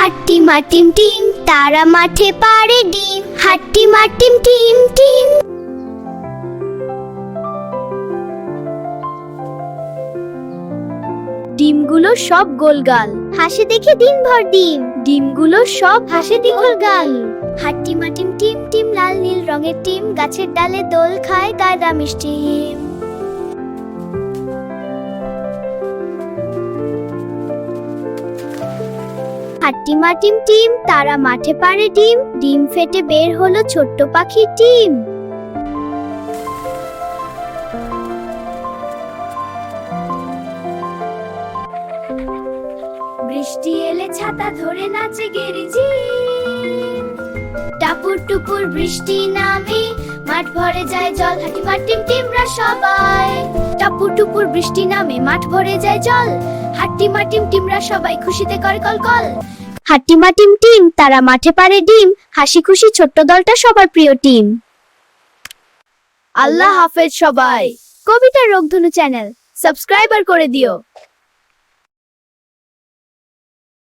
হাট্টিমা team team, তারা মাঠে পাড়ে ডিম। হাট্টিমা টিম টিম টিম। ডিমগুলো সব গোলগাল, হাসে দেখে দিনভর ডিম। ডিমগুলো সব হাসে দ্বিগুল গাল। হাট্টিমা টিম টিম টিম, লাল নীল রঙের টিম, গাছের ডালে দোল খায় গাদা মিষ্টি হিম। হাট্টিমা টিম টিম, তারা মাঠে পাড়ে ডিম। ডিম ফেটে বের হলো ছোট্ট পাখির টিম। বৃষ্টি এলে ছাতা ধরে নাচে গিরিঝিম। টাপুর টুপুর বৃষ্টি নামে, মাঠ ভরে যায় জল। হাট্টিমা টিম টিমরা সবাই। টাপুর টুপুর বৃষ্টি নামে, মাঠ ভরে যায় জল। হাট্টিমা টিম টিমরা সবাই খুশিতে করে কলকল। হাট্টিমা টিম টিম, তারা মাঠে পাড়ে ডিম। হাসি খুশি ছোট্ট দলটা সবার প্রিয় টিম। আল্লাহ হাফেজ সবাই। কবিতা রংধনু চ্যানেল সাবস্ক্রাইবার করে দিও।